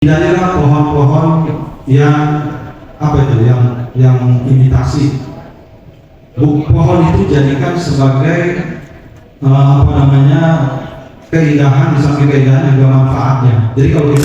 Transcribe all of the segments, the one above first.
Hindarilah pohon-pohon yang yang imitasi. Pohon itu jadikan sebagai keindahan, di samping keindahan juga manfaatnya. Jadi kalau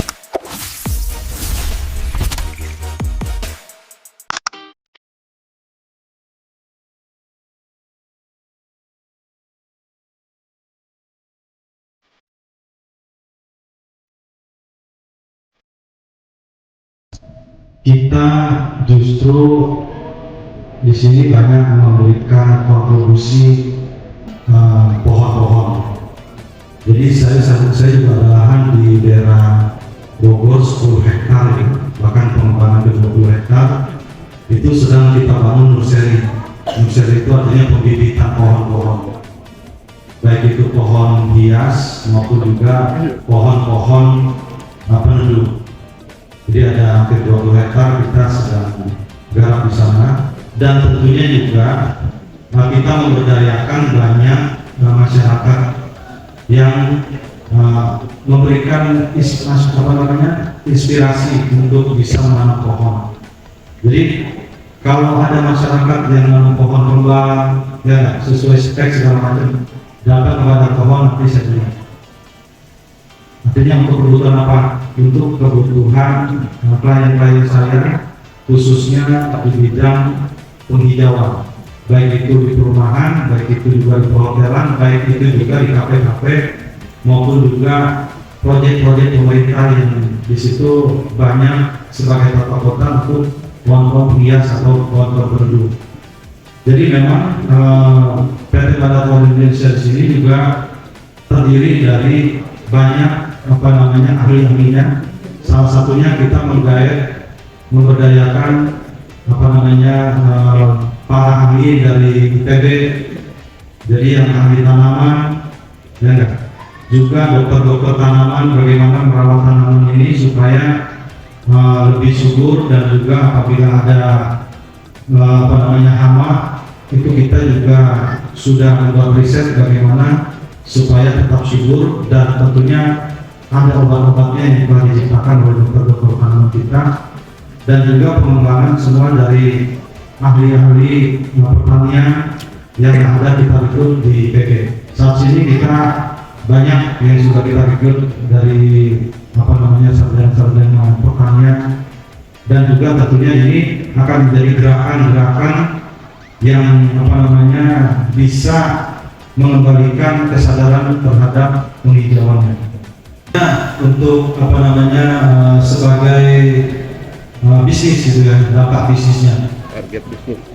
kita justru di sini banyak memberikan kontribusi pohon-pohon. Jadi saya juga ada lahan di daerah Bogor 10 hektar, bahkan pengembangan 20 hektar. Itu sedang kita bangun nursery. Nursery itu artinya pembibitan pohon-pohon, baik itu pohon hias maupun juga pohon-pohon peneduh. Jadi ada hampir 20 hektar kita sedang garap di sana, dan tentunya juga kita memberdayakan banyak masyarakat yang memberikan inspirasi untuk bisa menanam pohon. Jadi kalau ada masyarakat yang menanam pohon kembang ya sesuai spek segala macam, dapat kepada pohon nanti saya lihat. Artinya untuk kebutuhan apa? Untuk kebutuhan klien-klien saya, khususnya di bidang penghijauan, baik itu di perumahan, baik itu juga di perhotelan, baik itu juga di kafe-kafe, maupun juga proyek-proyek pemerintah yang di situ banyak sebagai tata kota untuk pohon-pohon penghias atau pohon-pohon peneduh. Jadi memang PT Badak Pohon Indonesia di sini juga terdiri dari banyak ahli-ahlinya. Salah satunya kita memberdayakan para ahli dari ITB, jadi yang ahli tanaman, juga dokter-dokter tanaman, bagaimana merawat tanaman ini supaya lebih subur, dan juga apabila ada hama, itu kita juga sudah membuat riset bagaimana supaya tetap subur, dan tentunya ada obat-obatnya yang telah diciptakan oleh dokter-dokter tanaman kita, dan juga pengembangan semua dari ahli-ahli pertanian yang ada kita rekrut di IPB. Saat ini kita banyak yang sudah kita rekrut dari sarjana-sarjana pertanian, dan juga tentunya ini akan menjadi gerakan-gerakan yang bisa mengembalikan kesadaran terhadap penghijauannya. Untuk sebagai bisnis gitu ya, dampak bisnisnya,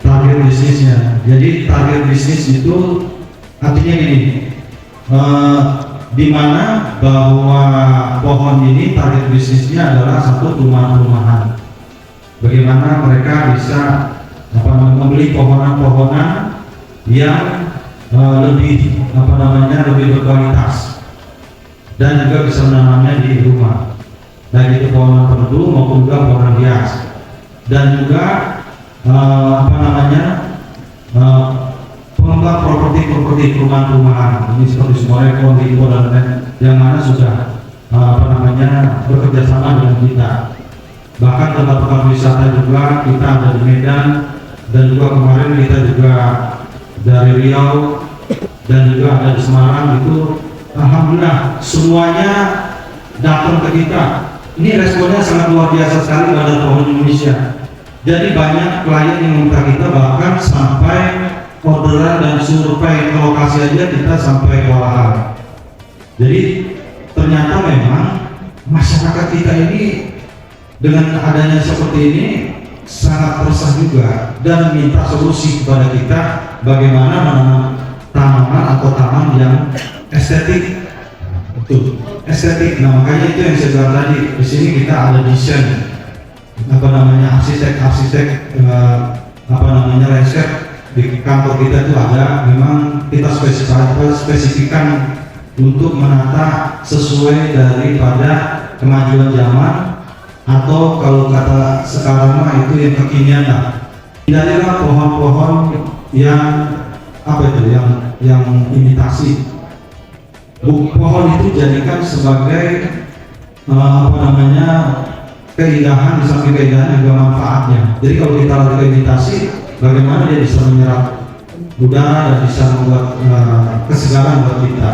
target bisnisnya. Jadi target bisnis itu artinya gini, di mana bahwa pohon ini target bisnisnya adalah satu rumah-rumahan. Bagaimana mereka bisa membeli pohonan-pohonan yang lebih berkualitas, dan juga bisa menanamnya di rumah, baik itu pohon peneduh maupun juga pohon hias, dan juga pengembang properti perumahan-perumahan ini seperti Sumoreko, Lipo, dan lain, yang mana sudah bekerja sama dengan kita. Bahkan tempat-tempat wisata juga kita ada di Medan, dan juga kemarin kita juga dari Riau, dan juga ada di Semarang. Itu alhamdulillah semuanya datang ke kita. Ini responnya sangat luar biasa sekali pada Pohon Indonesia. Jadi banyak klien yang minta kita, bahkan sampai orderan dan survei ke lokasi aja kita sampai kewalahan. Jadi ternyata memang masyarakat kita ini dengan adanya seperti ini sangat resah juga, dan minta solusi kepada kita bagaimana menanam tanaman atau taman yang estetik. Betul, estetik. Nah, makanya itu yang saya bilang tadi, di sini kita ada desain arsitek riset di kantor kita itu ada, memang kita spesifikkan untuk menata sesuai daripada kemajuan zaman, atau kalau kata sekarang itu yang kekinian. Hindarilah pohon-pohon yang yang imitasi. Pohon itu jadikan sebagai keindahan, di samping keindahan juga manfaatnya. Jadi kalau kita lakukan meditasi, bagaimana dia bisa menyerap udara dan bisa membuat kesegaran buat kita.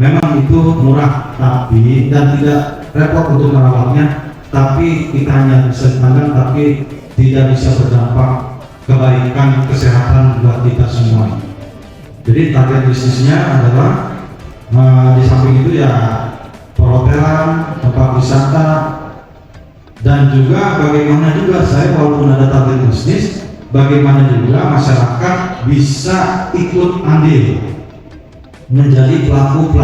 Memang itu murah tapi dan tidak repot untuk merawatnya, tapi kita hanya bisa dipandang tapi tidak bisa berdampak kebaikan kesehatan buat kita semua. Jadi target bisnisnya adalah di samping itu ya perhotelan, tempat wisata, dan juga bagaimana juga saya walaupun ada target bisnis, bagaimana juga masyarakat bisa ikut andil menjadi pelaku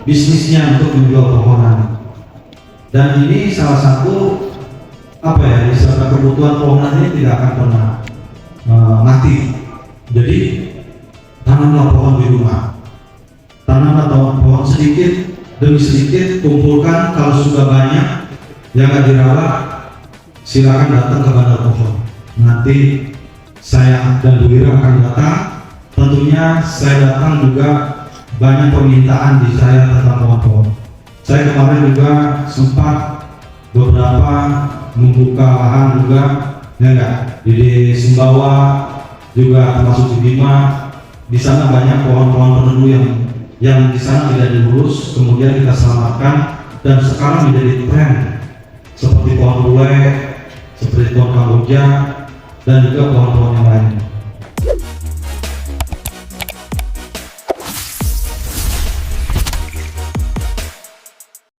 bisnisnya untuk menjual pohonan. Dan ini salah satu wisata kebutuhan pohonan ini tidak akan pernah mati. Jadi tanamlah pohon di rumah, tanamlah pohon sedikit demi sedikit, kumpulkan. Kalau sudah banyak yang nggak dirawat, silakan datang ke bandar pohon. Nanti saya dan Bu Wira akan datang. Tentunya saya datang juga banyak permintaan di saya tentang pohon-pohon. Saya kemarin juga sempat beberapa membuka lahan juga, ya enggak, di Sumbawa juga termasuk di Bima. Di sana banyak pohon-pohon peneduh yang di sana tidak diurus, kemudian kita selamatkan dan sekarang menjadi tren seperti pohon bule, seperti pohon Kamboja dan juga pohon-pohon yang lain.